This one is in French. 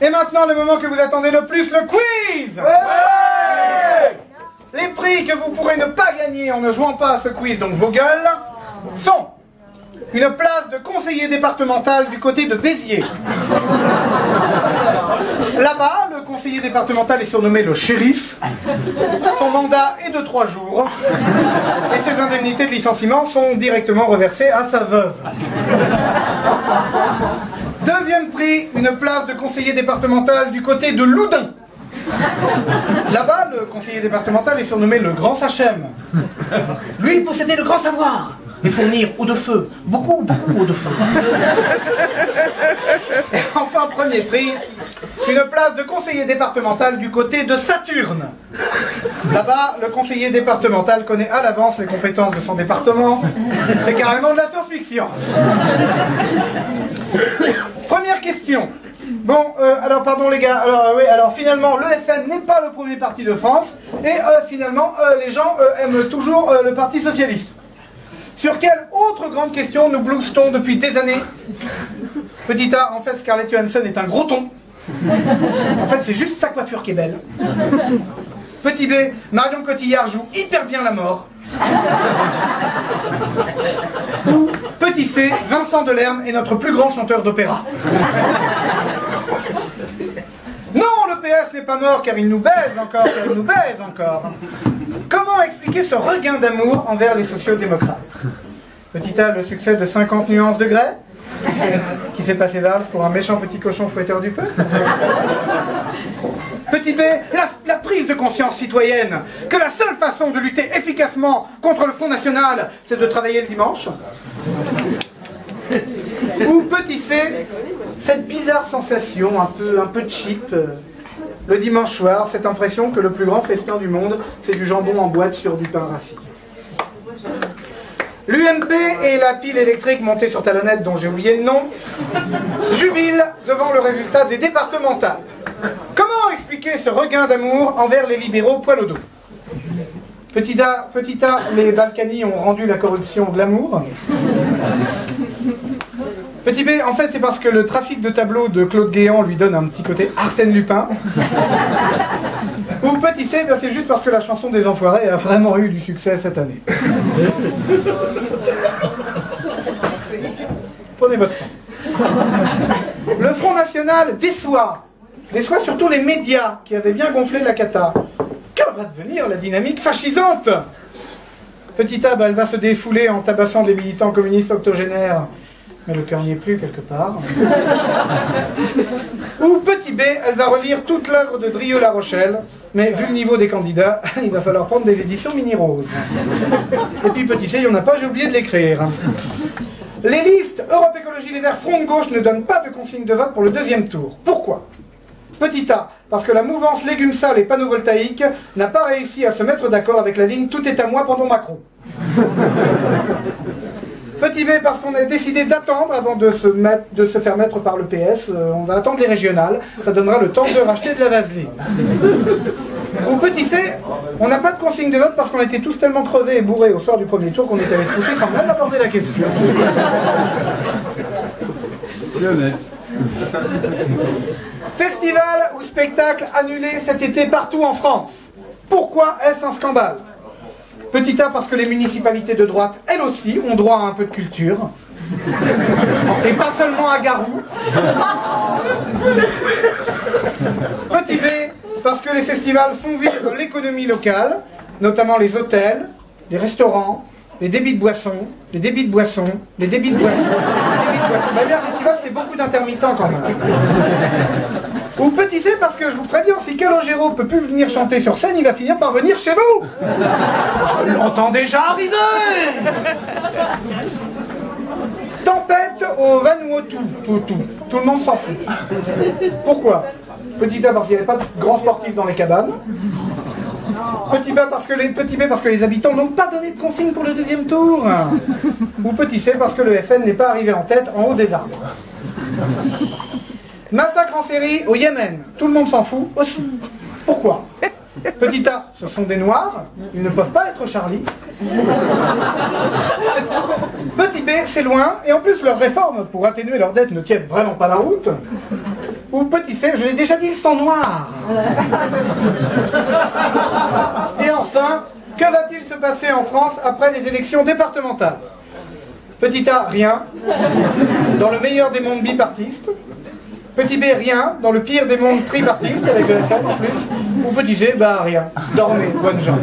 Et maintenant, le moment que vous attendez le plus, le quiz. Les prix que vous pourrez ne pas gagner en ne jouant pas à ce quiz, donc vos gueules, sont une place de conseiller départemental du côté de Béziers. Là-bas, le conseiller départemental est surnommé le shérif. Son mandat est de 3 jours. Et ses indemnités de licenciement sont directement reversées à sa veuve. Deuxième prix, une place de conseiller départemental du côté de Loudun. Là-bas, le conseiller départemental est surnommé le grand Sachem. Lui, il possédait le grand savoir et fournir eau de feu, beaucoup eau de feu. Et enfin, premier prix, une place de conseiller départemental du côté de Saturne. Là-bas, le conseiller départemental connaît à l'avance les compétences de son département. C'est carrément de la science-fiction. Première question. Bon, alors pardon les gars, alors finalement le FN n'est pas le premier parti de France et finalement les gens aiment toujours le Parti Socialiste. Sur quelle autre grande question nous blouse-t-on depuis des années? Petit A, en fait Scarlett Johansson est un gros ton. En fait c'est juste sa coiffure qui est belle. Petit B, Marion Cotillard joue hyper bien la mort. Ou petit C, Vincent Delerme est notre plus grand chanteur d'opéra. Non, le PS n'est pas mort car il nous baise encore, Comment expliquer ce regain d'amour envers les sociaux-démocrates? Petit A, le succès de 50 nuances de Grey, qui fait passer Valls pour un méchant petit cochon fouetteur du peuple. Petit B, la prise de conscience citoyenne que la seule façon de lutter efficacement contre le Front National, c'est de travailler le dimanche. Ou petit C, cette bizarre sensation un peu cheap, le dimanche soir, cette impression que le plus grand festin du monde, c'est du jambon en boîte sur du pain rassis. L'UMP et la pile électrique montée sur talonnette dont j'ai oublié le nom jubilent devant le résultat des départementales. Comment expliquer ce regain d'amour envers les libéraux poil au dos? Petit A, les Balkany ont rendu la corruption de l'amour. Petit B, en fait c'est parce que le trafic de tableaux de Claude Guéant lui donne un petit côté Arsène Lupin. Ou petit C, c'est juste parce que la chanson des Enfoirés a vraiment eu du succès cette année. Prenez votre temps. Le Front National déçoit surtout les médias qui avaient bien gonflé la cata. Que va devenir la dynamique fascisante? Petit A, elle va se défouler en tabassant des militants communistes octogénaires. Mais le cœur n'y est plus quelque part. Ou petit B, elle va relire toute l'œuvre de Drieux-La Rochelle, mais vu le niveau des candidats, il va falloir prendre des éditions mini-roses. Et puis petit C, il n'y en a pas, j'ai oublié de l'écrire. Les listes Europe Écologie Les Verts Front de Gauche ne donnent pas de consigne de vote pour le deuxième tour. Pourquoi? Petit A, parce que la mouvance légumes sales et panovoltaïques n'a pas réussi à se mettre d'accord avec la ligne « Tout est à moi pendant Macron ». Petit B, parce qu'on a décidé d'attendre avant de se faire mettre par le PS. On va attendre les régionales, ça donnera le temps de racheter de la vaseline. Ou petit C, on n'a pas de consigne de vote parce qu'on était tous tellement crevés et bourrés au soir du premier tour qu'on était allés se coucher sans même aborder la question. C'est honnête. Festival ou spectacle annulé cet été partout en France. Pourquoi est-ce un scandale? Petit A, parce que les municipalités de droite, elles aussi, ont droit à un peu de culture. Et pas seulement à Garou. Petit B, parce que les festivals font vivre l'économie locale, notamment les hôtels, les restaurants, les débits de boissons, les débits de boissons, les débits de boissons, les débits de boissons. Bah bien, un festival, c'est beaucoup d'intermittents quand même. Ou petit C, parce que je vous préviens, si Calogero peut plus venir chanter sur scène, il va finir par venir chez vous. Je l'entends déjà arriver. Tempête au Vanuatu. Tout le monde s'en fout. Pourquoi? Petit A, parce qu'il n'y avait pas de grands sportifs dans les cabanes. Petit B, parce que les habitants n'ont pas donné de consigne pour le deuxième tour. Ou petit C, parce que le FN n'est pas arrivé en tête en haut des arbres. Massacre en série au Yémen. Tout le monde s'en fout aussi. Pourquoi? Petit A, ce sont des noirs. Ils ne peuvent pas être Charlie. Petit B, c'est loin. Et en plus, leurs réformes pour atténuer leurs dettes ne tiennent vraiment pas la route. Ou petit C, je l'ai déjà dit, le sang noir. Et enfin, que va-t-il se passer en France après les élections départementales? Petit A, rien, dans le meilleur des mondes bipartistes. Petit B, rien, dans le pire des mondes tripartistes, avec le FN en plus. Ou petit C, bah rien. Dormez, bonne chance.